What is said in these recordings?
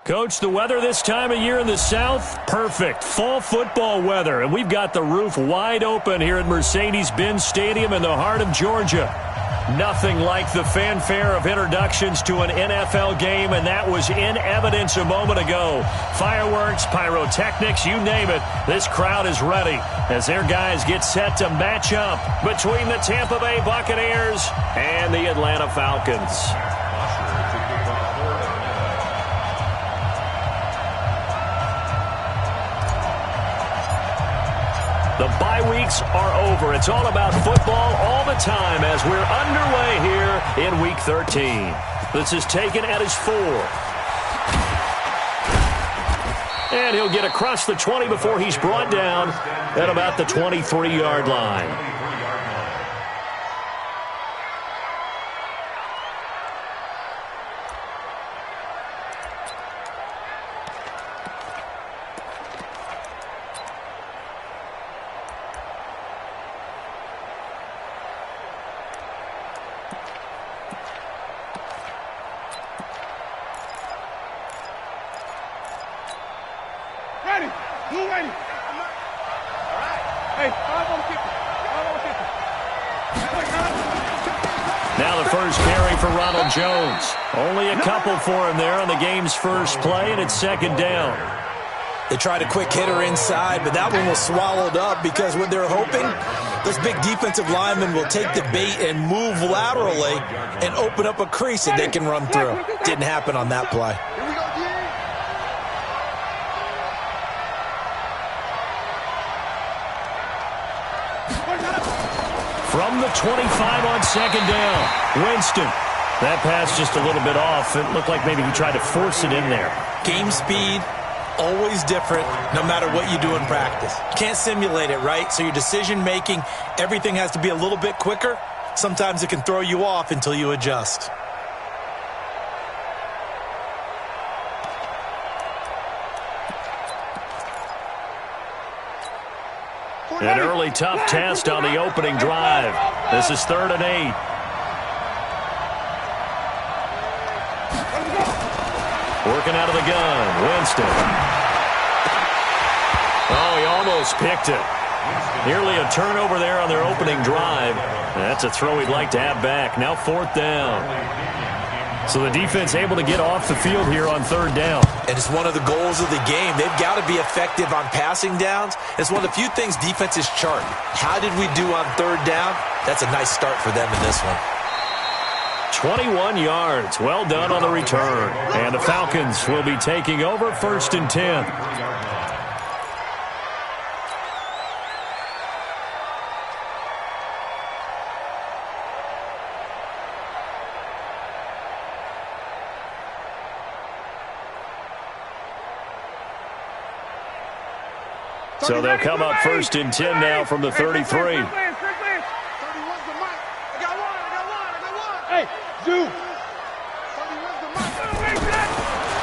Coach, the weather this time of year in the South, perfect. Fall football weather, and we've got the roof wide open here at Mercedes-Benz Stadium in the heart of Georgia. Nothing like the fanfare of introductions to an NFL game, and that was in evidence a moment ago. Fireworks, pyrotechnics, you name it. This crowd is ready as their guys get set to match up between the Tampa Bay Buccaneers and the Atlanta Falcons. The bye weeks are over. It's all about football all the time as we're underway here in Week 13. This is taken at his 4. And he'll get across the 20 before he's brought down at about the 23-yard line. Now the first carry for Ronald Jones. Only a couple for him there on the game's first play, and it's second down. They tried a quick hitter inside, but that one was swallowed up because what they're hoping, those big defensive linemen will take the bait and move laterally and open up a crease that they can run through. Didn't happen on that play. From the 25 on second down, Winston. That pass just a little bit off. It looked like maybe he tried to force it in there. Game speed, always different, no matter what you do in practice. You can't simulate it, right? So your decision-making, everything has to be a little bit quicker. Sometimes it can throw you off until you adjust. An early tough test on the opening drive. This is 3rd and 8. Working out of the gun, Winston. Oh, he almost picked it. Nearly a turnover there on their opening drive. That's a throw he'd like to have back. Now 4th down. So the defense able to get off the field here on 3rd down. And it's one of the goals of the game. They've got to be effective on passing downs. It's one of the few things defenses chart. How did we do on 3rd down? That's a nice start for them in this one. 21 yards. Well done on the return. And the Falcons will be taking over 1st and 10. So they'll come up 1st and 10 now from the 33. Hey, Zoo.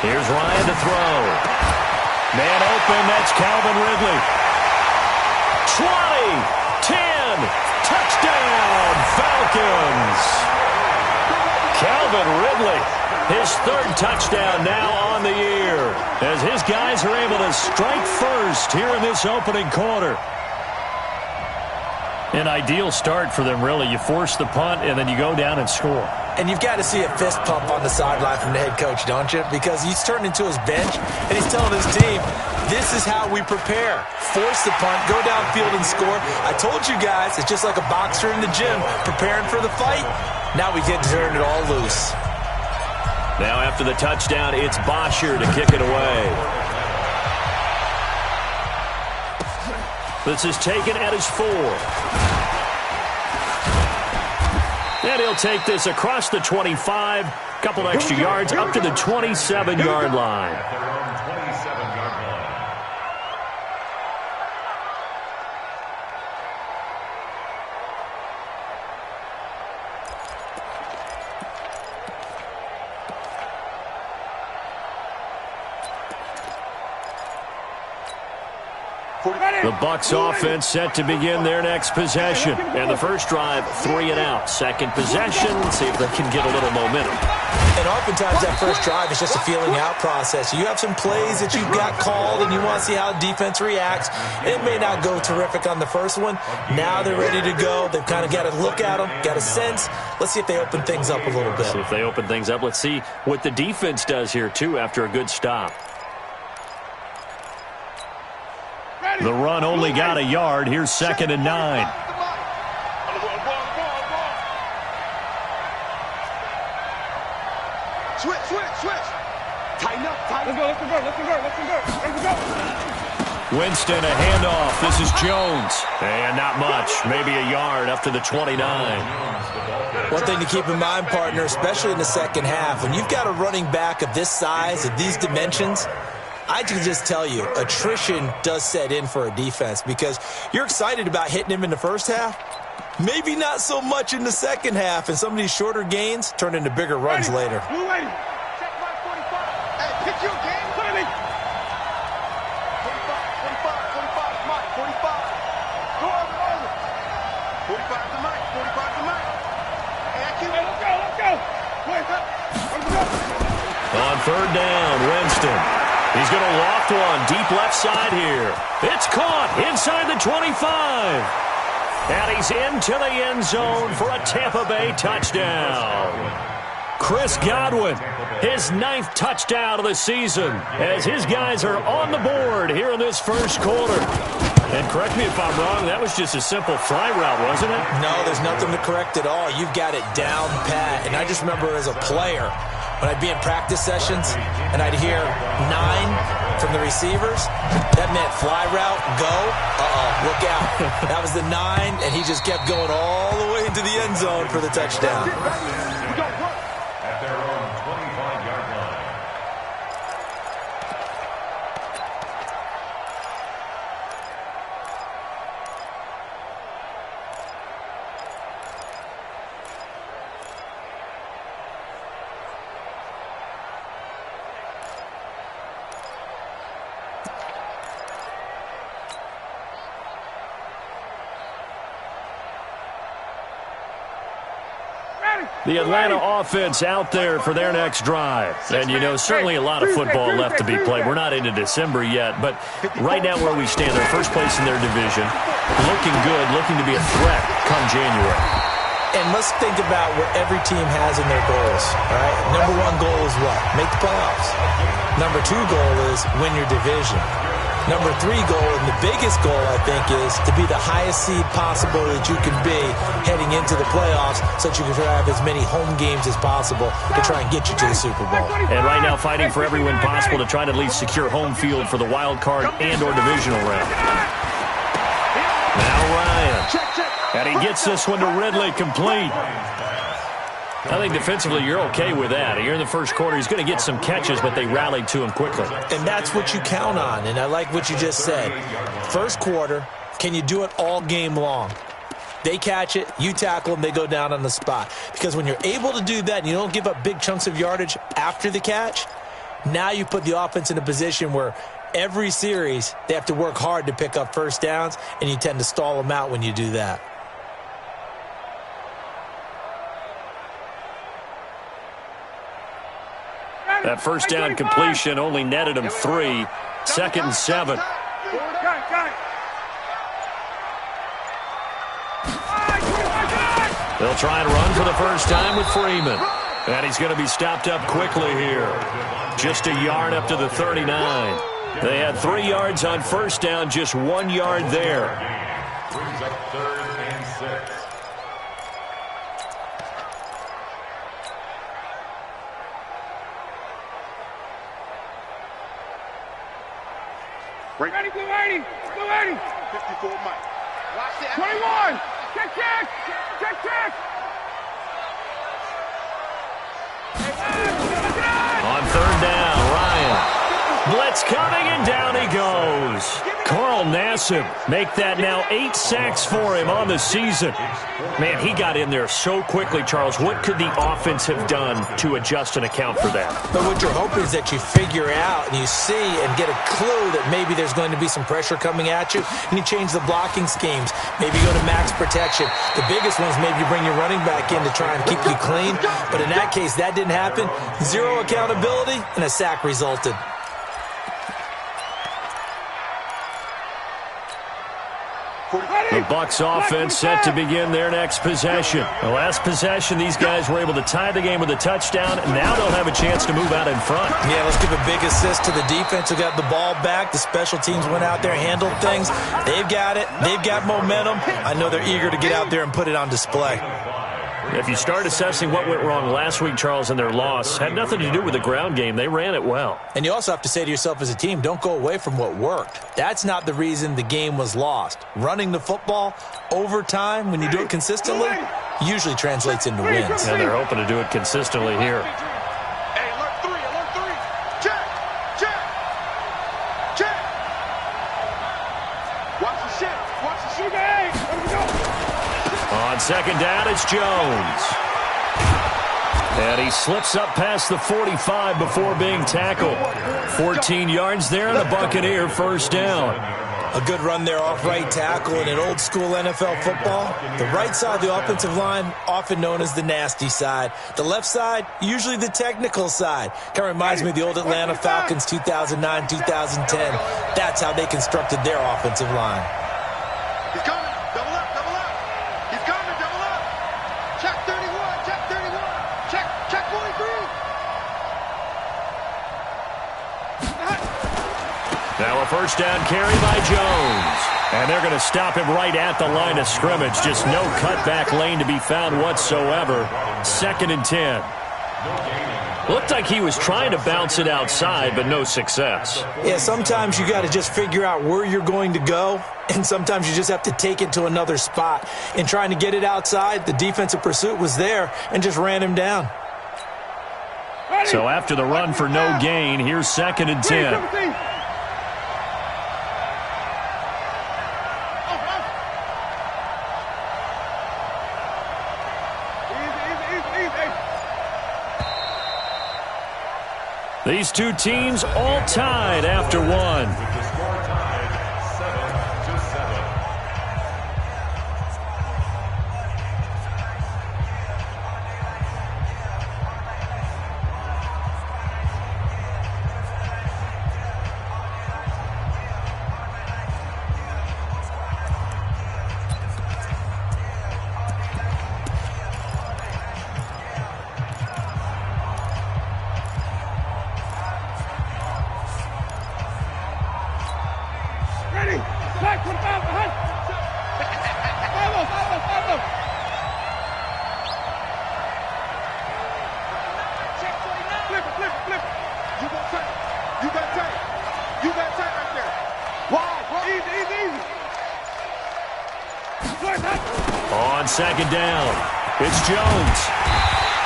Here's Ryan to throw. Man open, that's Calvin Ridley. 20, 10, touchdown, Falcons. Calvin Ridley, his 3rd touchdown now on the year, as his guys are able to strike first here in this opening quarter. An ideal start for them, really. You force the punt, and then you go down and score. And you've got to see a fist pump on the sideline from the head coach, don't you? Because he's turned into his bench, and he's telling his team, this is how we prepare. Force the punt, go downfield and score. I told you guys, it's just like a boxer in the gym preparing for the fight. Now we get to turn it all loose. Now after the touchdown, it's Bosher to kick it away. This is taken at his 4. And he'll take this across the 25. Couple extra yards up to the 27-yard line. The Bucs offense set to begin their next possession. And the first drive, 3 and out. Second possession, see if they can get a little momentum. And oftentimes that first drive is just a feeling out process. You have some plays that you've got called and you want to see how the defense reacts. It may not go terrific on the first one. Now they're ready to go. They've kind of got to look at them, got a sense. Let's see if they open things up a little bit. See if they open things up. Let's see what the defense does here, too, after a good stop. The run only got a yard. Here's 2nd and 9. Switch. Tighten up. Let's go. Winston, a handoff. This is Jones. And not much. Maybe a yard up to the 29. One thing to keep in mind, partner, especially in the second half, when you've got a running back of this size, of these dimensions, I can just tell you, attrition does set in for a defense because you're excited about hitting him in the first half. Maybe not so much in the second half, and some of these shorter gains turn into bigger runs later. Blue lady. Check my 45. Hey, pick your game. 45, Mike, 45. Go over. 45 to Mike, 45 to Mike. Hey, let's go. On 3rd down, Winston. He's going to loft one deep left side here. It's caught inside the 25. And he's into the end zone for a Tampa Bay touchdown. Chris Godwin, his 9th touchdown of the season, as his guys are on the board here in this first quarter. And correct me if I'm wrong, that was just a simple fly route, wasn't it? No, there's nothing to correct at all. You've got it down pat. And I just remember as a player, when I'd be in practice sessions and I'd hear 9 from the receivers, that meant fly route, go, look out. That was the 9, and he just kept going all the way into the end zone for the touchdown. At their own 25-yard line. The Atlanta offense out there for their next drive. And, you know, certainly a lot of football left to be played. We're not into December yet, but right now where we stand, they're first place in their division. Looking good, looking to be a threat come January. And let's think about what every team has in their goals, all right? Number 1 goal is what? Make the playoffs. Number 2 goal is win your division. Number 3 goal, and the biggest goal, I think, is to be the highest seed possible that you can be heading into the playoffs so that you can have as many home games as possible to try and get you to the Super Bowl. And right now fighting for every win possible to try to at least secure home field for the wild card and or divisional round. Now Ryan. And he gets this one to Ridley complete. I think defensively you're okay with that. Here in the first quarter, he's going to get some catches, but they rallied to him quickly. And that's what you count on, and I like what you just said. First quarter, can you do it all game long? They catch it, you tackle them, they go down on the spot. Because when you're able to do that and you don't give up big chunks of yardage after the catch, now you put the offense in a position where every series they have to work hard to pick up first downs, and you tend to stall them out when you do that. That first down completion only netted him 3. 2nd and 7. They'll try and run for the first time with Freeman. And he's going to be stopped up quickly here. Just a yard up to the 39. They had 3 yards on first down, just 1 yard there. Brings up 3rd and 6. Ready, Blue 80. 54, Mike. Watch the 21. Check. On 3rd down, Ryan. It's coming, and down he goes. Carl Nassib make that now 8 sacks for him on the season. Man, he got in there so quickly, Charles. What could the offense have done to adjust and account for that? But what you're hoping is that you figure out and you see and get a clue that maybe there's going to be some pressure coming at you, and you change the blocking schemes. Maybe go to max protection. The biggest ones, maybe you bring your running back in to try and keep you clean. But in that case, that didn't happen. Zero accountability, and a sack resulted. The Bucs offense set to begin their next possession. The last possession, these guys were able to tie the game with a touchdown, and now they'll have a chance to move out in front. Yeah, let's give a big assist to the defense who got the ball back. The special teams went out there, handled things. They've got it. They've got momentum. I know they're eager to get out there and put it on display. If you start assessing what went wrong last week, Charles, in their loss, had nothing to do with the ground game. They ran it well. And you also have to say to yourself as a team, don't go away from what worked. That's not the reason the game was lost. Running the football over time, when you do it consistently, usually translates into wins. And they're hoping to do it consistently here. Hey, alert three. Check. Watch the shit. Hey, there we go. On second down, it's Jones. And he slips up past the 45 before being tackled. 14 yards there, and a Buccaneer first down. A good run there off right tackle in an old-school NFL football. The right side of the offensive line, often known as the nasty side. The left side, usually the technical side. Kind of reminds me of the old Atlanta Falcons 2009, 2010. That's how they constructed their offensive line. He's coming. Double up. He's coming. Double up. Check 31. Check 43. Now a first down carry by Jones. And they're going to stop him right at the line of scrimmage. Just no cutback lane to be found whatsoever. 2nd and 10. Looked like he was trying to bounce it outside, but no success. Yeah, sometimes you got to just figure out where you're going to go, and sometimes you just have to take it to another spot. In trying to get it outside, the defensive pursuit was there and just ran him down. So after the run for no gain, here's 2nd and 10. These two teams all tied after one. With the score tied 7-7. On second down, it's Jones.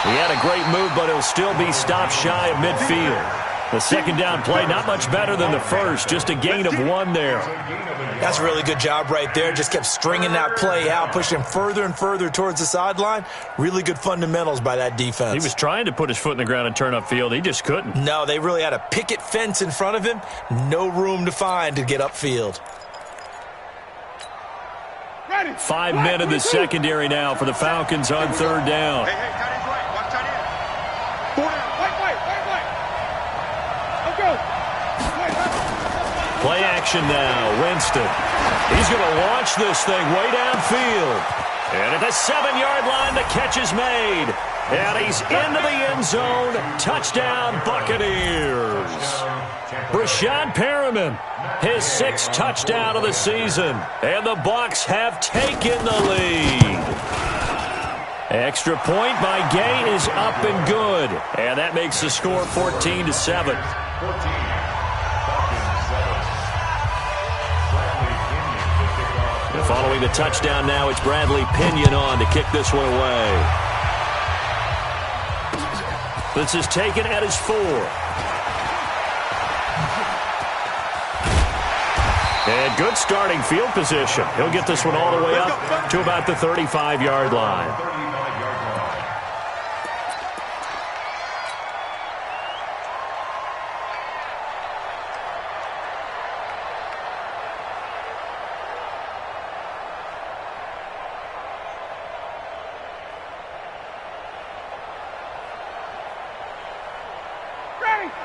He had a great move, but he'll still be stopped shy of midfield. The second down play, not much better than the first, just a gain of 1 there. That's a really good job right there. Just kept stringing that play out, pushing him further and further towards the sideline. Really good fundamentals by that defense. He was trying to put his foot in the ground and turn upfield. He just couldn't. No, they really had a picket fence in front of him. No room to find to get upfield. 5 men in the secondary now for the Falcons on third down. Hey, tight end's right. Watch tight end. 4 down. Wait. Let's go. Play action now. Winston. He's going to launch this thing way downfield. And at the 7-yard line, the catch is made. And he's into the end zone. Touchdown, Buccaneers. Brashad Perriman, his 6th touchdown of the season. And the Bucs have taken the lead. Extra point by Gay is up and good. And that makes the score 14-7. 14. And following the touchdown now, it's Bradley Pinion on to kick this one away. This is taken at his 4. And good starting field position. He'll get this one all the way up to about the 35-yard line.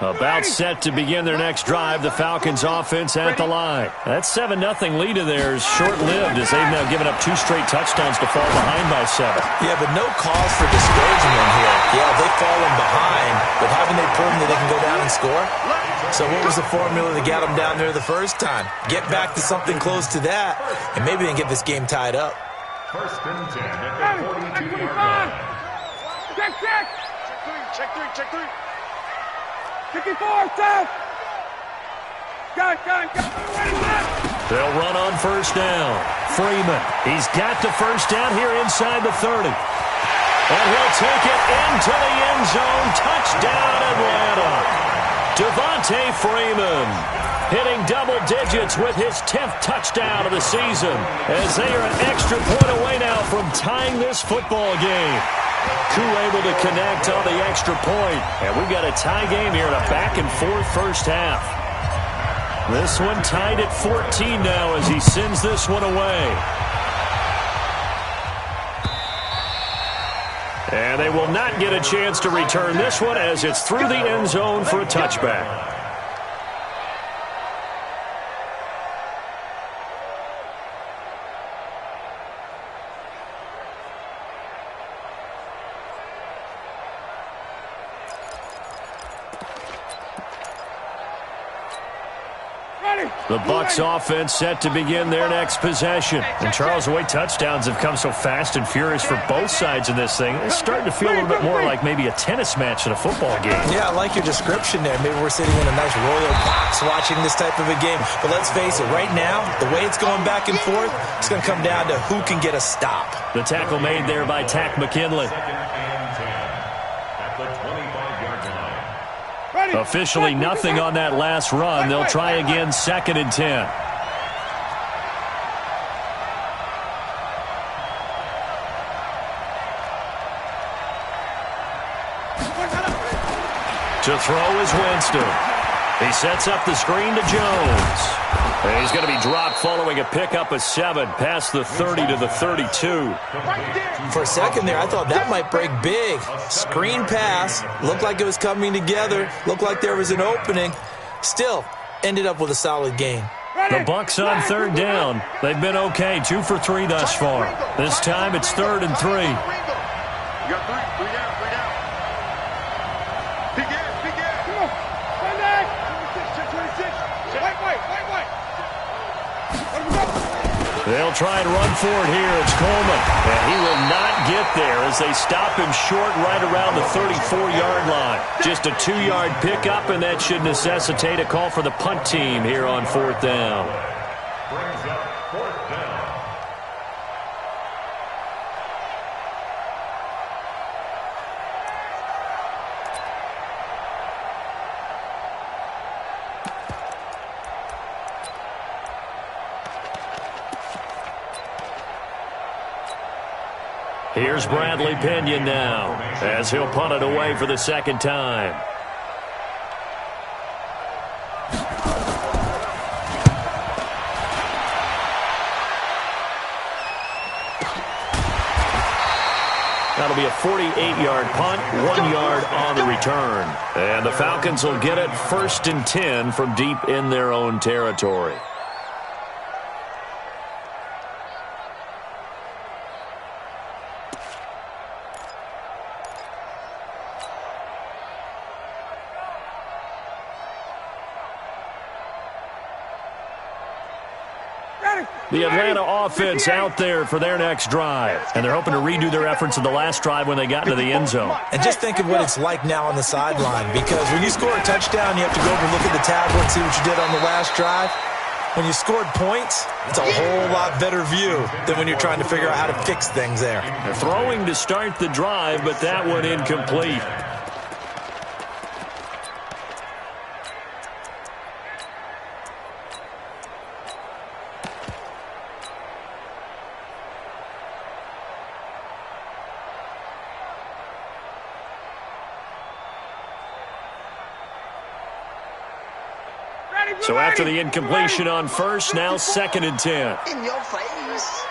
About set to begin their next drive, the Falcons offense at the line. That 7-0 lead of theirs short-lived as they've now given up 2 straight touchdowns to fall behind by 7. Yeah, but no cause for discouragement here. Yeah, they've fallen behind, but haven't they proven that they can go down and score? So what was the formula to get them down there the first time? Get back to something close to that, and maybe they can get this game tied up. First and 10 at the 42-yard line. Check. Check three. 54, south. Got it. They'll run on first down. Freeman, he's got the first down here inside the 30. And he'll take it into the end zone. Touchdown, Atlanta. Devontae Freeman hitting double digits with his 10th touchdown of the season as they are an extra point away now from tying this football game. Koo able to connect on the extra point. And we've got a tie game here in a back-and-forth first half. This one tied at 14 now as he sends this one away. And they will not get a chance to return this one as it's through the end zone for a touchback. The Bucs offense set to begin their next possession. And Charles, the way touchdowns have come so fast and furious for both sides in this thing, it's starting to feel a little bit more like maybe a tennis match in a football game. Yeah, I like your description there. Maybe we're sitting in a nice royal box watching this type of a game. But let's face it, right now, the way it's going back and forth, it's going to come down to who can get a stop. The tackle made there by Tack McKinley. Officially nothing on that last run. They'll try again, 2nd and 10. To throw is Winston. He sets up the screen to Jones. And he's going to be dropped following a pickup of 7 past the 30 to the 32. For a second there, I thought that might break big. Screen pass. Looked like it was coming together. Looked like there was an opening. Still, ended up with a solid gain. The Bucs on 3rd down. They've been okay, 2 for 3 thus far. This time it's 3rd and 3. You got three down. Big ass. Come on. Stand back. 26. Wait. They'll try and run for it here. It's Coleman. And he will not get there as they stop him short right around the 34-yard line. Just a 2-yard pickup, and that should necessitate a call for the punt team here on 4th down. Brings up 4th down. Here's Bradley Pinion now as he'll punt it away for the 2nd time. That'll be a 48-yard punt, 1 yard on the return. And the Falcons will get it 1st and 10 from deep in their own territory. The Atlanta offense out there for their next drive. And they're hoping to redo their efforts in the last drive when they got into the end zone. And just think of what it's like now on the sideline. Because when you score a touchdown, you have to go over and look at the tablet and see what you did on the last drive. When you scored points, it's a whole lot better view than when you're trying to figure out how to fix things there. They're throwing to start the drive, but that one incomplete. So after the incompletion on first, now 2nd and 10. In your face.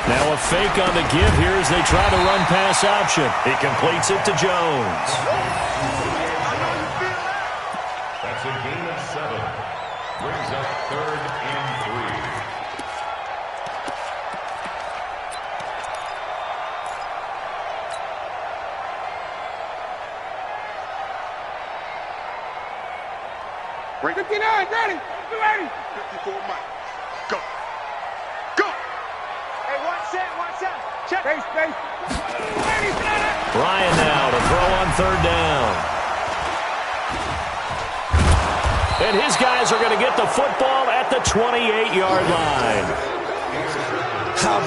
Now a fake on the give here as they try the run pass option. He completes it to Jones. That's a gain of 7. Brings up 3rd and 3. Bring 59, ready. 54, Mike. Go. Go. Hey, one set. Check. Space. Ryan now to throw on 3rd down. And his guys are going to get the football at the 28-yard line.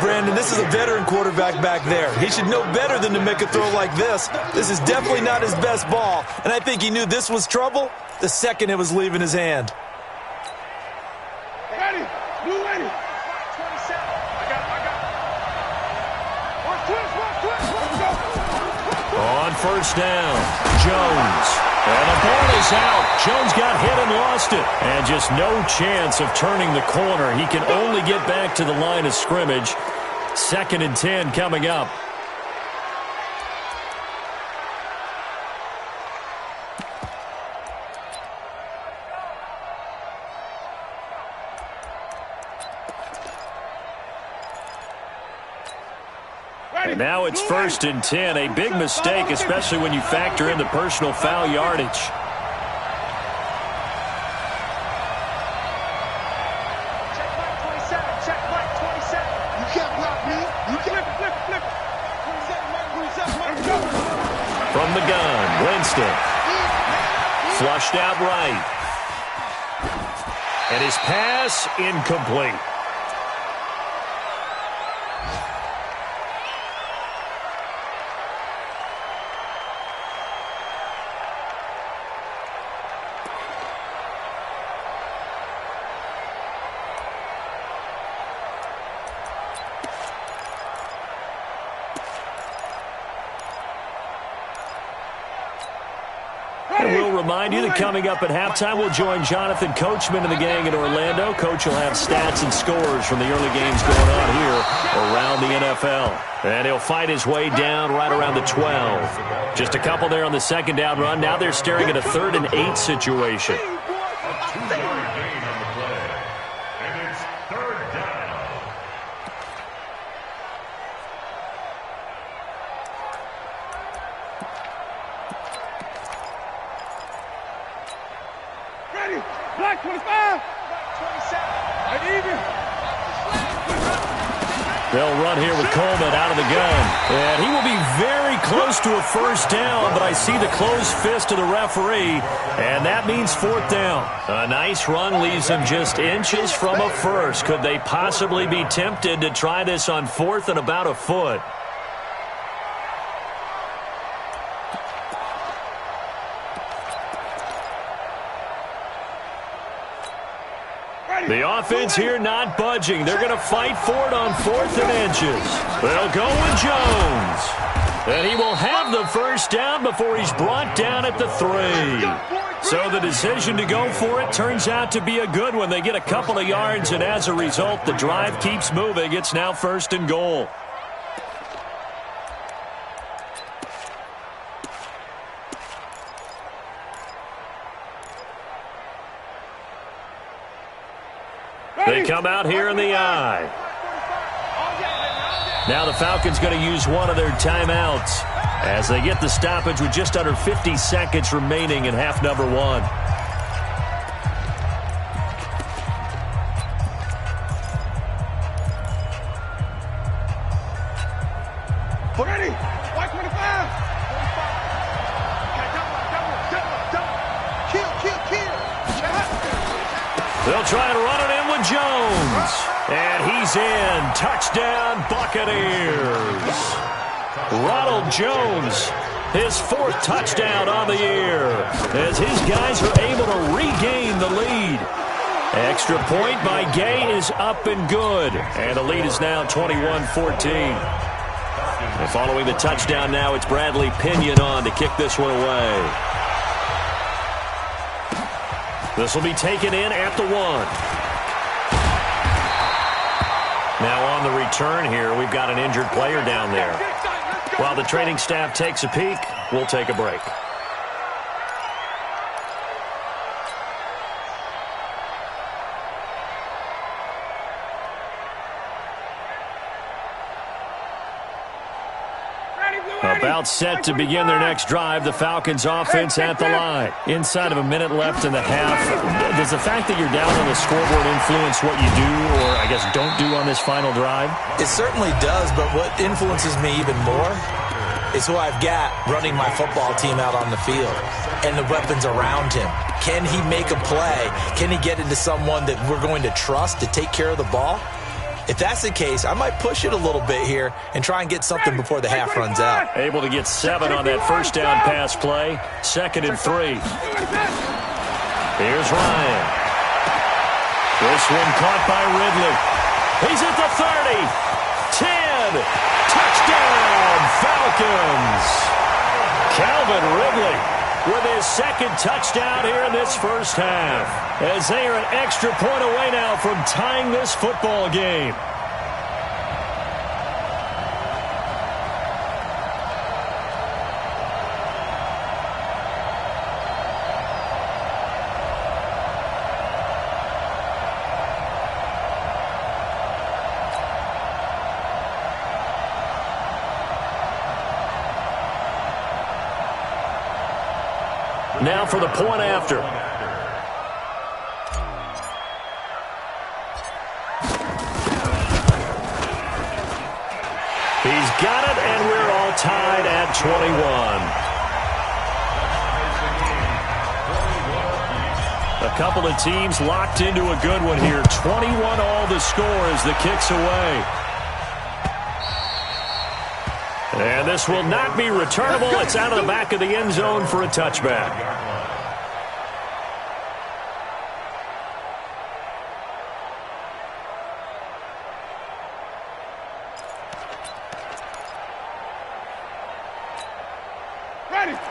Brandon, this is a veteran quarterback back there. He should know better than to make a throw like this. This is definitely not his best ball, and I think he knew this was trouble the second it was leaving his hand. Ready. Blue ready. 27. I got it. On 1st down, Jones. And the ball is out. Jones got hit and lost it. And just no chance of turning the corner. He can only get back to the line of scrimmage. 2nd and 10 coming up. And now it's 1st and 10. A big mistake, especially when you factor in the personal foul yardage. Check Mike 27. You can't block me. You can't flip. 27, Mike. From the gun, Winston. Flushed out right. And his pass incomplete. And we'll remind you that coming up at halftime, we'll join Jonathan Coachman and the gang in Orlando. Coach will have stats and scores from the early games going on here around the NFL. And he'll fight his way down right around the 12. Just a couple there on the 2nd down run. Now they're staring at a 3rd and 8 situation. A 2-yard gain on the play. And it's 3rd down. Ready. Black 25. 27. Even. They'll run here with Coleman out of the gun. And he will be very close to a 1st down, but I see the closed fist of the referee, and that means 4th down. A nice run leaves them just inches from a 1st. Could they possibly be tempted to try this on 4th and about a foot? The offense here not budging. They're going to fight for it on 4th and inches. They'll go with Jones. And he will have the 1st down before he's brought down at the 3. So the decision to go for it turns out to be a good one. They get a couple of yards, and as a result, the drive keeps moving. It's now 1st and goal. They come out here in the I. Now the Falcons going to use one of their timeouts as they get the stoppage with just under 50 seconds remaining in half number 1. Ready. White 25. Kill. They'll try and run it in with Jones. And he's in. Touchdown, Buccaneers. Ronald Jones, his 4th touchdown on the year, as his guys are able to regain the lead. Extra point by Gay is up and good. And the lead is now 21-14. And following the touchdown now, it's Bradley Pinion on to kick this one away. This will be taken in at the 1. Now on the return here, we've got an injured player down there. While the training staff takes a peek, we'll take a break. About set to begin their next drive, the Falcons offense at the line. Inside of a minute left in the half. Does the fact that you're down on the scoreboard influence what you do, or I guess don't do on this final drive? It certainly does, but what influences me even more is who I've got running my football team out on the field and the weapons around him. Can he make a play? Can he get into someone that we're going to trust to take care of the ball? If that's the case, I might push it a little bit here and try and get something before the half runs out. Able to get 7 on that first down pass play. 2nd and 3. Here's Ryan. This one caught by Ridley. He's at the 30. 10. Touchdown, Falcons. Calvin Ridley with his 2nd touchdown here in this first half, as they are an extra point away now from tying this football game. Now for the point after. He's got it, and we're all tied at 21. A couple of teams locked into a good one here. 21 all the score as the kick's away. And this will not be returnable. It's out of the back of the end zone for a touchback.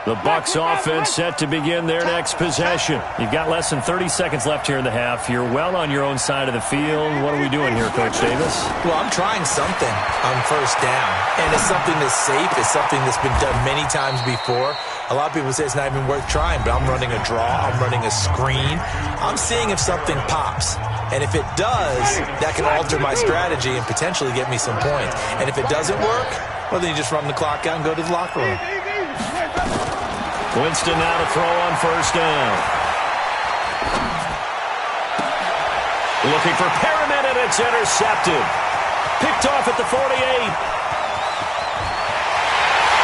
The Bucs offense set to begin their next possession. You've got less than 30 seconds left here in the half. You're well on your own side of the field. What are we doing here, Coach Davis? Well, I'm trying something on first down, and it's something that's safe. It's something that's been done many times before. A lot of people say it's not even worth trying, but I'm running a draw. I'm running a screen. I'm seeing if something pops. And if it does, that can alter my strategy and potentially get me some points. And if it doesn't work, well, then you just run the clock out and go to the locker room. Winston now to throw on first down. Looking for Perriman, and it's intercepted. Picked off at the 48.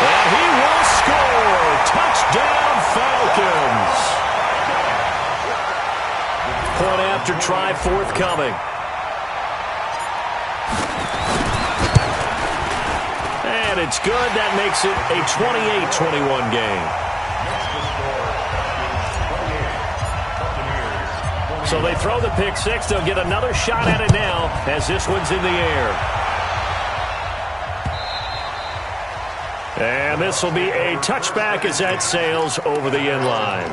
And he will score. Touchdown, Falcons. Point after try forthcoming. And it's good. That makes it a 28-21 game. So they throw the pick six. They'll get another shot at it now as this one's in the air. And this will be a touchback as that sails over the end line.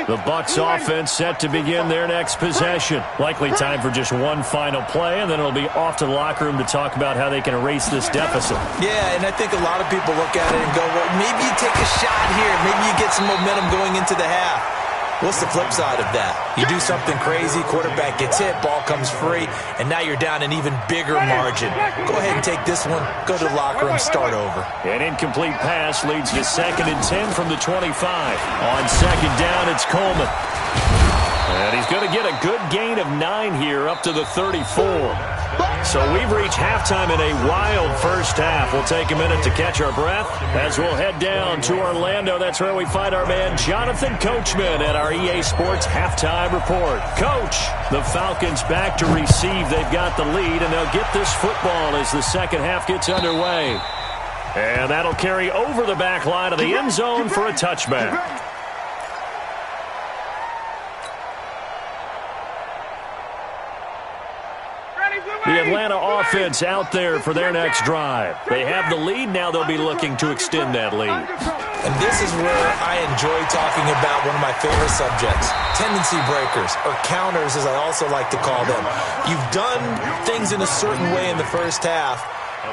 The Bucs offense set to begin their next possession. Likely time for just one final play, and then it'll be off to the locker room to talk about how they can erase this deficit. Yeah, and I think a lot of people look at it and go, well, maybe you take a shot here. Maybe you get some momentum going into the half. What's the flip side of that? You do something crazy, quarterback gets hit, ball comes free, and now you're down an even bigger margin. Go ahead and take this one, go to the locker room, start over. An incomplete pass leads to 2nd and 10 from the 25. On second down, it's Coleman. And he's going to get a good gain of 9 here up to the 34. So we've reached halftime in a wild first half. We'll take a minute to catch our breath as we'll head down to Orlando. That's where we find our man Jonathan Coachman at our EA Sports Halftime Report. Coach, the Falcons back to receive. They've got the lead, and they'll get this football as the second half gets underway. And that'll carry over the back line of the end zone for a touchback. The Atlanta offense out there for their next drive. They have the lead. Now they'll be looking to extend that lead. And this is where I enjoy talking about one of my favorite subjects, tendency breakers, or counters as I also like to call them. You've done things in a certain way in the first half,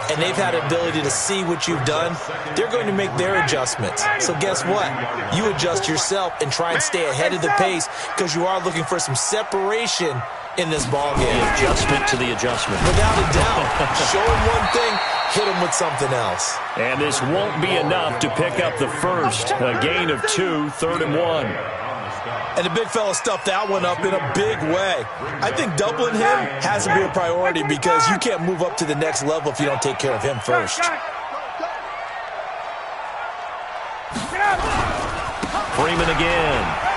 and they've had the ability to see what you've done. They're going to make their adjustments. So guess what? You adjust yourself and try and stay ahead of the pace because you are looking for some separation in this ball game. The adjustment to the adjustment. Without a doubt. Show them one thing, hit them with something else. And this won't be enough to pick up the first. A gain of 2, 3rd and 1. And the big fella stuffed that one up in a big way. I think doubling him has to be a priority because you can't move up to the next level if you don't take care of him first. Freeman again.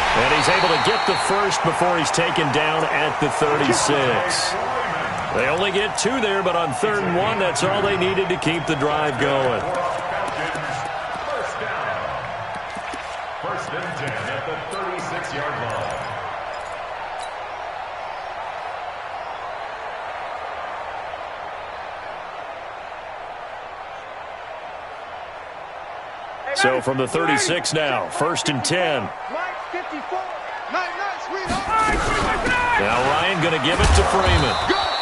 And he's able to get the first before he's taken down at the 36. They only get 2 there, but on 3rd and 1, that's all they needed to keep the drive going. First and 10 at the 36-yard line. So from the 36 now, 1st and 10. Now Ryan going to give it to Freeman.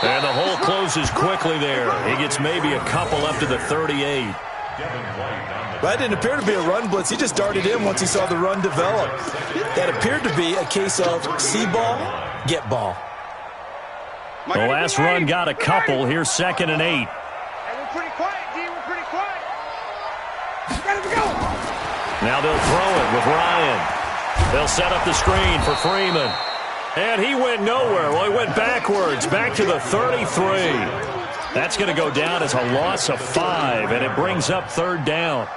And the hole closes quickly there. He gets maybe a couple up to the 38. That didn't appear to be a run blitz. He just darted in once he saw the run develop. That appeared to be a case of see ball, get ball. The last run got a couple. Here's 2nd and 8. We're pretty quiet, D. We're pretty quiet. Go. Now they'll throw it with Ryan. They'll set up the screen for Freeman. And he went nowhere. Well, he went backwards, back to the 33. That's going to go down as a loss of 5, and it brings up 3rd down.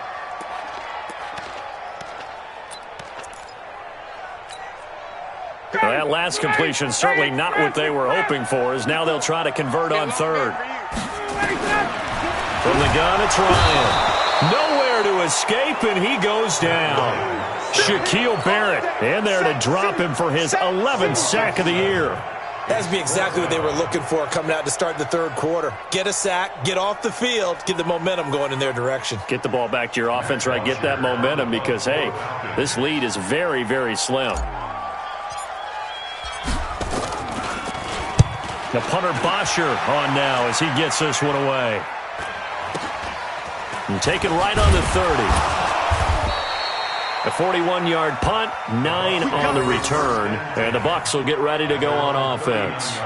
Well, that last completion certainly not what they were hoping for, as now they'll try to convert on 3rd. From the gun, it's Ryan. Nowhere to escape, and he goes down. Shaquille Barrett in there to drop him for his 11th sack of the year. That's be exactly what they were looking for coming out to start the 3rd quarter. Get a sack, get off the field, get the momentum going in their direction. Get the ball back to your offense, right? Get that momentum because, hey, this lead is very, very slim. The punter Bosher on now as he gets this one away. And taken right on the 30. A 41-yard punt, 9 on the return, and the Bucs will get ready to go on offense.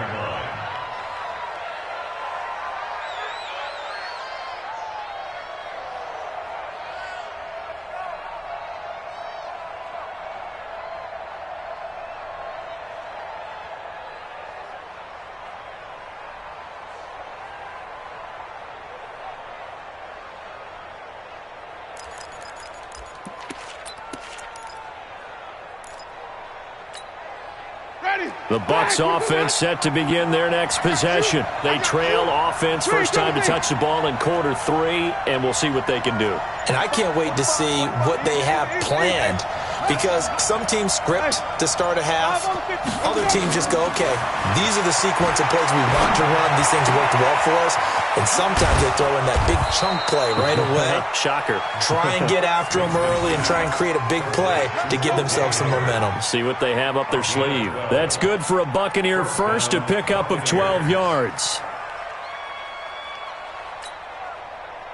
The Bucs offense set to begin their next possession. They trail offense first time to touch the ball in quarter 3, and we'll see what they can do. And I can't wait to see what they have planned because some teams script to start a half. Other teams just go, okay, these are the sequence of plays we want to run. These things worked well for us. And sometimes they throw in that big chunk play right away. Shocker. Try and get after them early and try and create a big play to give themselves some momentum. See what they have up their sleeve. That's good for a Buccaneer first to pick up of 12 yards.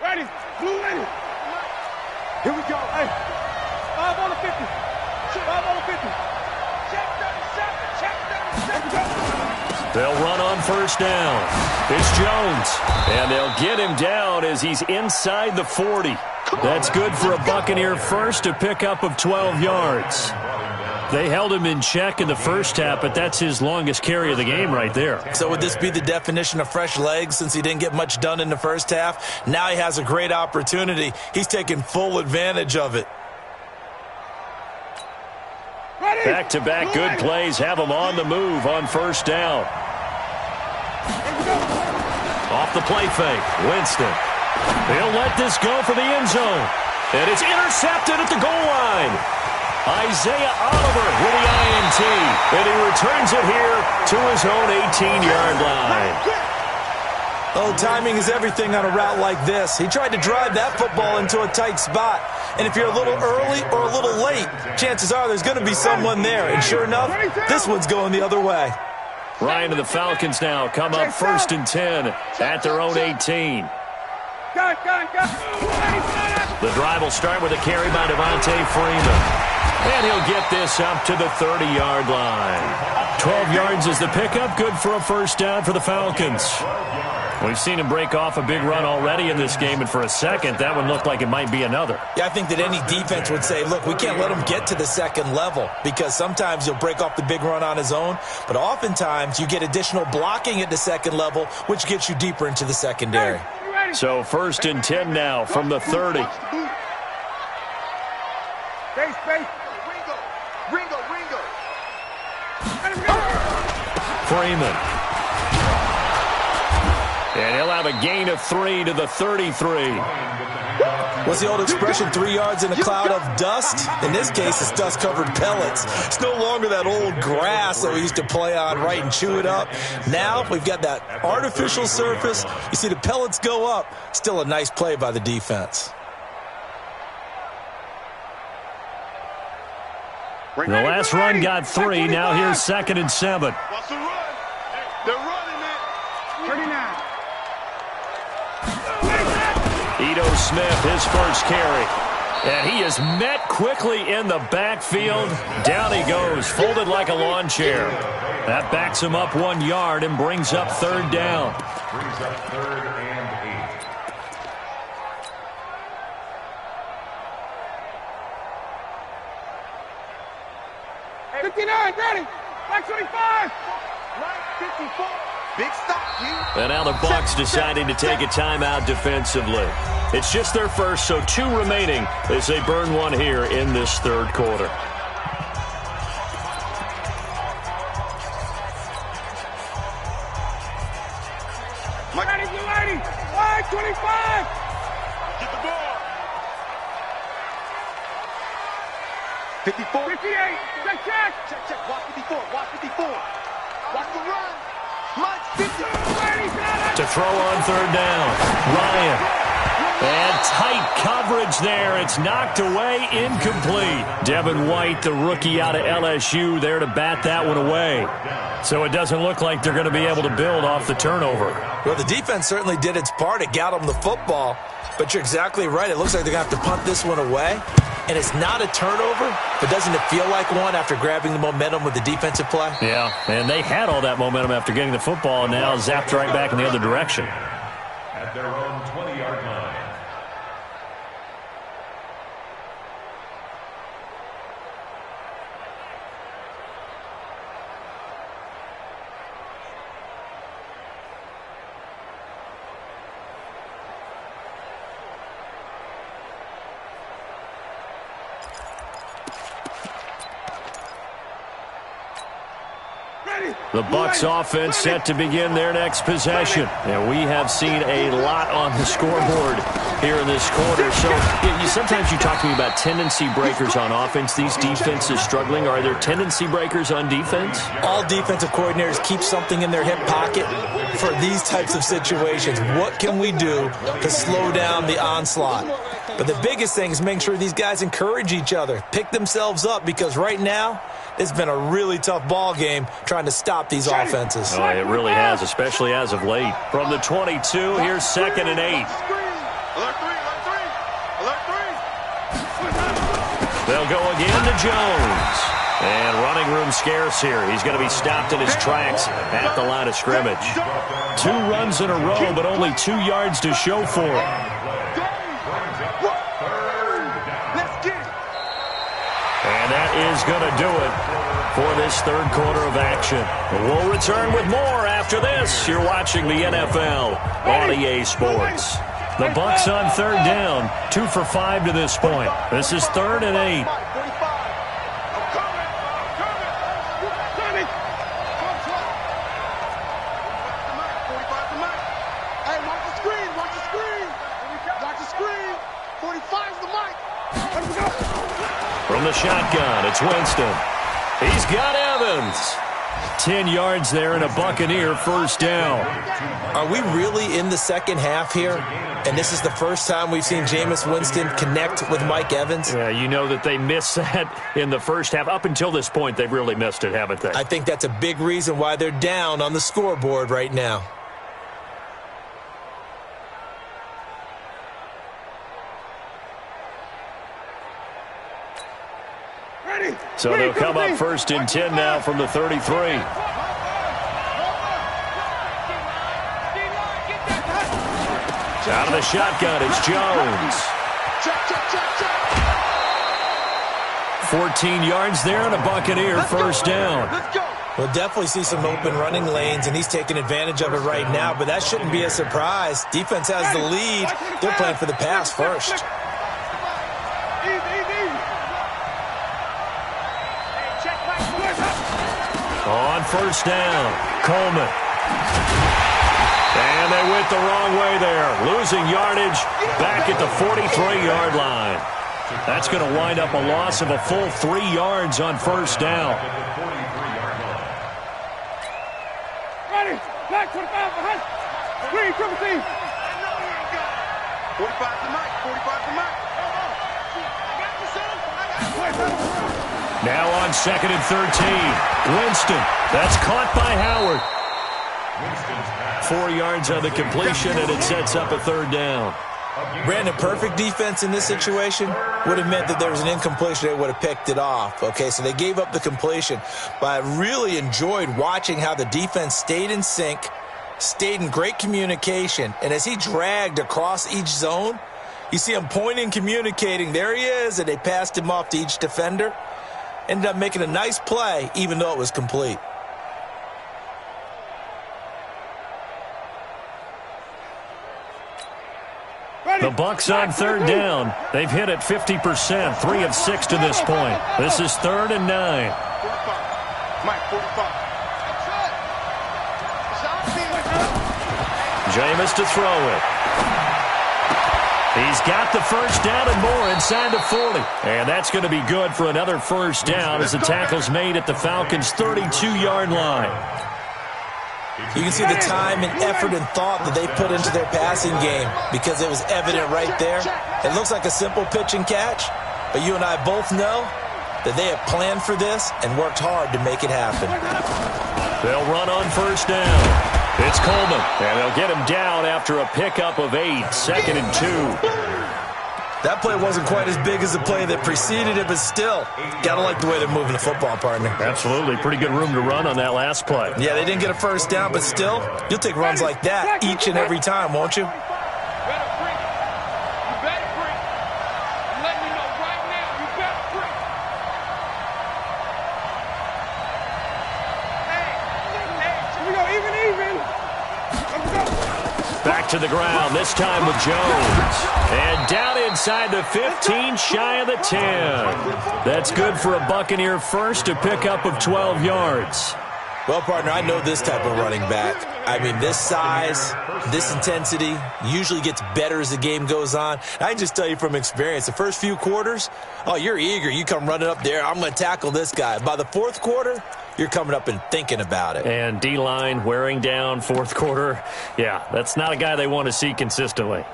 Ready. Blue ready. Here we go. Hey. 5 on the 50. 5 on the 50. Check 37. Check 37. They'll run on first down. It's Jones. And they'll get him down as he's inside the 40. That's good for a Buccaneer first to pick up of 12 yards. They held him in check in the first half, but that's his longest carry of the game right there. So would this be the definition of fresh legs since he didn't get much done in the first half? Now he has a great opportunity. He's taking full advantage of it. Back-to-back good plays have him on the move on first down. Off the play fake, Winston. He'll let this go for the end zone. And it's intercepted at the goal line. Isaiah Oliver with the INT. And he returns it here to his own 18-yard line. Oh, timing is everything on a route like this. He tried to drive that football into a tight spot. And if you're a little early or a little late, chances are there's going to be someone there. And sure enough, this one's going the other way. Ryan and the Falcons now come up 1st and 10 at their own 18. The drive will start with a carry by Devontae Freeman. And he'll get this up to the 30-yard line. 12 yards is the pickup. Good for a first down for the Falcons. We've seen him break off a big run already in this game, and for a second, that one looked like it might be another. Yeah, I think that any defense would say, look, we can't let him get to the second level, because sometimes he'll break off the big run on his own, but oftentimes you get additional blocking at the second level, which gets you deeper into the secondary. So 1st and 10 now from the 30. Freeman. And he'll have a gain of 3 to the 33. What's the old expression, 3 yards in a cloud of dust? In this case, it's dust-covered pellets. It's no longer that old grass that we used to play on, right, and chew it up. Now we've got that artificial surface. You see the pellets go up. Still a nice play by the defense. The last run got 3. Now here's 2nd and 7. Watch the run. They're running it. 39. Ito Smith, his first carry. And he is met quickly in the backfield. Down he goes, folded like a lawn chair. That backs him up 1 yard and brings up 3rd down. Brings up 3rd and 8. 59, ready. Black 25. Black 54. Big stop, you. And now the Bucs deciding to take a timeout defensively. It's just their first, so 2 remaining as they burn one here in this 3rd quarter. Ready, 525. Get the ball. 54. 58. Check. Check. Watch 54. Watch 54. Watch the run. Mike 50. To throw on 3rd down. Ryan. And tight coverage there. It's knocked away, incomplete. Devin White, the rookie out of LSU, there to bat that one away. So it doesn't look like they're going to be able to build off the turnover. Well, the defense certainly did its part. It got them the football. But you're exactly right. It looks like they're going to have to punt this one away. And it's not a turnover, but doesn't it feel like one after grabbing the momentum with the defensive play? Yeah, and they had all that momentum after getting the football and now zapped right back in the other direction. At their own 20-yard line. The Bucs offense set to begin their next possession. And we have seen a lot on the scoreboard here in this quarter. So sometimes you talk to me about tendency breakers on offense. These defenses struggling. Are there tendency breakers on defense? All defensive coordinators keep something in their hip pocket for these types of situations. What can we do to slow down the onslaught? But the biggest thing is make sure these guys encourage each other, pick themselves up, because right now it's been a really tough ball game trying to stop these offenses. Oh, it really has, especially as of late. From the 22, here's 2nd and 8. Alert 3. They'll go again to Jones. And running room scarce here. He's going to be stopped in his tracks at the line of scrimmage. 2 runs in a row, but only 2 yards to show for it. And that is going to do it for this 3rd quarter of action. We'll return with more after this. You're watching the NFL on EA Sports. The Bucs on 3rd down, 2 for 5 to this point. This is 3rd and 8. From the shotgun, it's Winston. He's got Evans. 10 yards there and a Buccaneer first down. Are we really in the second half here? And this is the first time we've seen Jameis Winston connect with Mike Evans? Yeah, you know that they missed that in the first half. Up until this point, they've really missed it, haven't they? I think that's a big reason why they're down on the scoreboard right now. So they'll come up first and 10 now from the 33. Out of the shotgun, it's Jones. 14 yards there and a Buccaneer first down. We'll definitely see some open running lanes, and he's taking advantage of it right now, but that shouldn't be a surprise. Defense has the lead. They're playing for the pass first. On first down, Coleman. And they went the wrong way there. Losing yardage back at the 43-yard line. That's going to wind up a loss of a full 3 yards on first down. Ready, black 45 behind. Green, triple team. 45 to Mike, 45 to Mike. Now on second and 13. Winston. That's caught by Howard. 4 yards on the completion, and it sets up a third down. Brandon, perfect defense in this situation would have meant that there was an incompletion. They would have picked it off. Okay, so they gave up the completion. But I really enjoyed watching how the defense stayed in sync, stayed in great communication, and as he dragged across each zone, you see him pointing, communicating. There he is, and they passed him off to each defender. Ended up making a nice play, even though it was complete. The Bucs on third down. They've hit it 50%, 3 of 6 to this point. This is 3rd and 9. Mike, 45. Jameis to throw it. He's got the first down and more inside the 40. And that's going to be good for another first down as the tackle's made at the Falcons' 32-yard line. You can see the time and effort and thought that they put into their passing game because it was evident right there. It looks like a simple pitch and catch, but you and I both know that they have planned for this and worked hard to make it happen. They'll run on first down. It's Coleman, and they'll get him down after a pickup of 8, 2nd and 2. That play wasn't quite as big as the play that preceded it, but still, gotta like the way they're moving the football, partner. Absolutely. Pretty good room to run on that last play. Yeah, they didn't get a first down, but still, you'll take runs like that each and every time, won't you? Back to the ground, this time with Jones. And down inside the 15, shy of the 10. That's good for a Buccaneer first, a pickup of 12 yards. Well, partner, I know this type of running back. I mean, this size, this intensity usually gets better as the game goes on. I can just tell you from experience, the first few quarters, oh, you're eager. You come running up there, I'm going to tackle this guy. By the fourth quarter, you're coming up and thinking about it. And D-line wearing down fourth quarter. Yeah, that's not a guy they want to see consistently.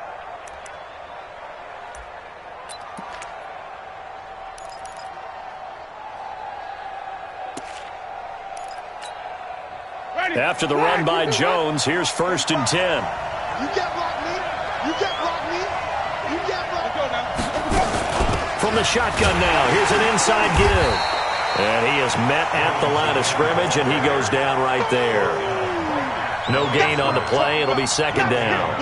After the run by Jones, here's 1st and 10. You can't block me. You can't block me. You can't block me. From the shotgun now, here's an inside give. And he is met at the line of scrimmage, and he goes down right there. No gain on the play. It'll be 2nd down.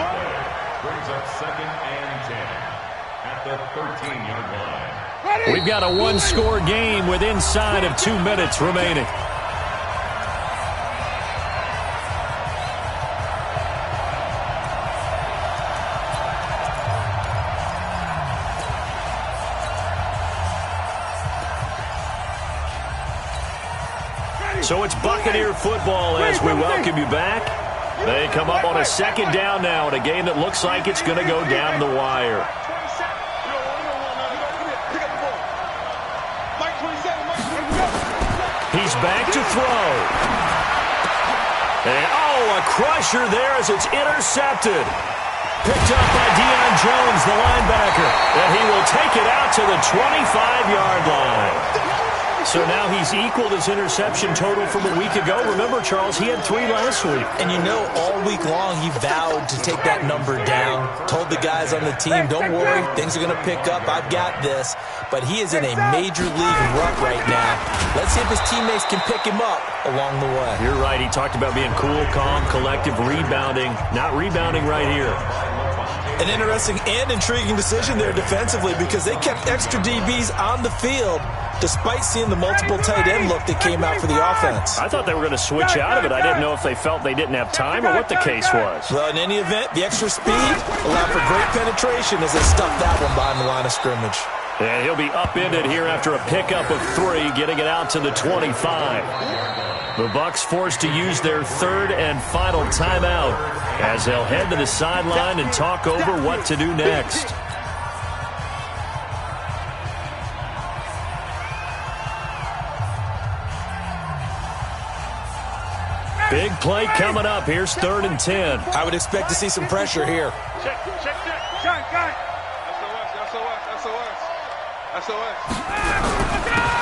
Brings up 2nd and 10 at the 13-yard line. We've got a one-score game with inside of 2 minutes remaining. So it's Buccaneer football as we welcome you back. They come up on a 2nd down now in a game that looks like it's going to go down the wire. back to throw. And, oh, a crusher there as it's intercepted. Picked up by Deion Jones, the linebacker. And he will take it out to the 25-yard line. So now he's equaled his interception total from a week ago. Remember, Charles, he had 3 last week. And you know, all week long he vowed to take that number down. Told the guys on the team, don't worry, things are going to pick up. I've got this. But he is in a major league rut right now. Let's see if his teammates can pick him up along the way. You're right. He talked about being cool, calm, collective, rebounding. Not rebounding right here. An interesting and intriguing decision there defensively because they kept extra DBs on the field despite seeing the multiple tight end look that came out for the offense. I thought they were going to switch out of it. I didn't know if they felt they didn't have time or what the case was. Well, in any event, the extra speed allowed for great penetration as they stuffed that one behind the line of scrimmage. And he'll be upended here after a pickup of 3, getting it out to the 25. The Bucs forced to use their 3rd and final timeout as they'll head to the sideline and talk over what to do next. Big play coming up. Here's 3rd and 10. I would expect to see some pressure here. Check. SOS.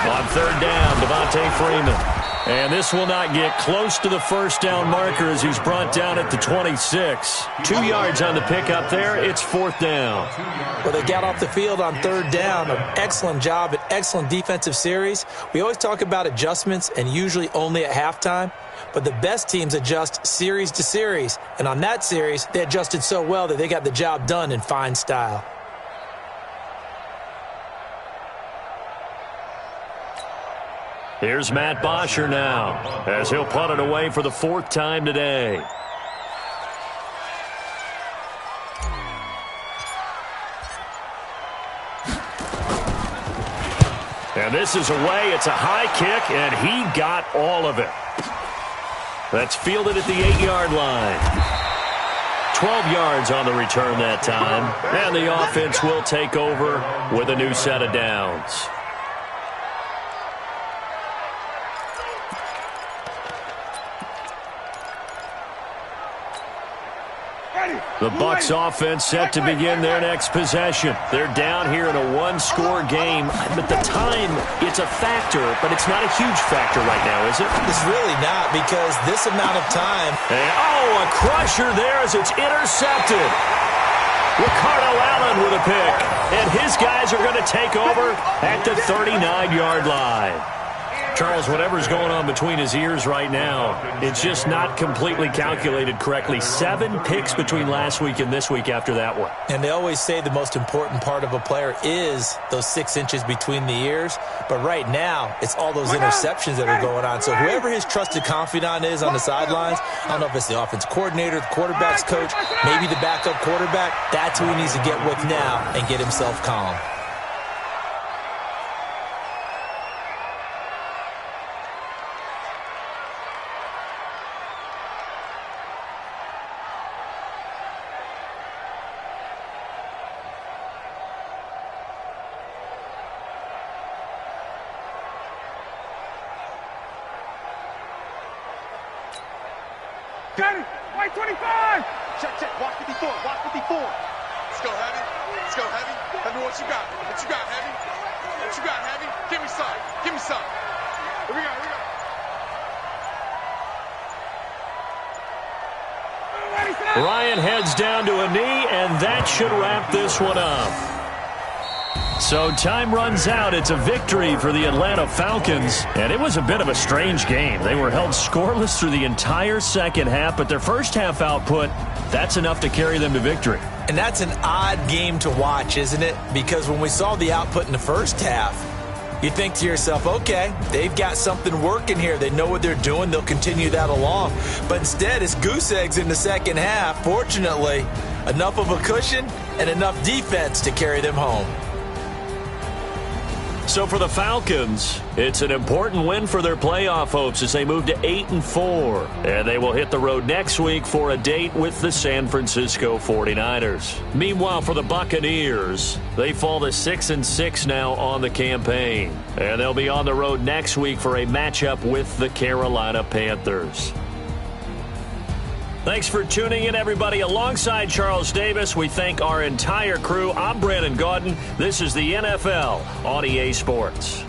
On 3rd down, Devontae Freeman. And this will not get close to the first down marker as he's brought down at the 26. 2 yards on the pickup there. It's 4th down. Well, they got off the field on 3rd down. An excellent job, an excellent defensive series. We always talk about adjustments and usually only at halftime. But the best teams adjust series to series. And on that series, they adjusted so well that they got the job done in fine style. Here's Matt Bosher now as he'll punt it away for the 4th time today. And this is away. It's a high kick, and he got all of it. That's fielded at the 8-yard line. 12 yards on the return that time. And the offense will take over with a new set of downs. The Bucs offense set to begin their next possession. They're down here in a 1-score game. But the time, it's a factor, but it's not a huge factor right now, is it? It's really not because this amount of time. And, oh, a crusher there as it's intercepted. Ricardo Allen with a pick. And his guys are going to take over at the 39-yard line. Charles, whatever's going on between his ears right now, it's just not completely calculated correctly. 7 picks between last week and this week after that one. And they always say the most important part of a player is those 6 inches between the ears. But right now, it's all those interceptions that are going on. So whoever his trusted confidant is on the sidelines, I don't know if it's the offense coordinator, the quarterback's coach, maybe the backup quarterback, that's who he needs to get with now and get himself calm. White 25! Check. Watch 54. Let's go, Heavy. Let me what you got. What you got, Heavy? Give me some. Here we go. Ryan heads down to a knee, and that should wrap this one up. So time runs out. It's a victory for the Atlanta Falcons. And it was a bit of a strange game. They were held scoreless through the entire second half, but their first half output, that's enough to carry them to victory. And that's an odd game to watch, isn't it? Because when we saw the output in the first half, you think to yourself, okay, they've got something working here. They know what they're doing. They'll continue that along. But instead, it's goose eggs in the second half. Fortunately, enough of a cushion and enough defense to carry them home. So for the Falcons, it's an important win for their playoff hopes as they move to 8-4. And they will hit the road next week for a date with the San Francisco 49ers. Meanwhile, for the Buccaneers, they fall to 6-6 now on the campaign. And they'll be on the road next week for a matchup with the Carolina Panthers. Thanks for tuning in, everybody. Alongside Charles Davis, we thank our entire crew. I'm Brandon Gaudin. This is the NFL on EA Sports.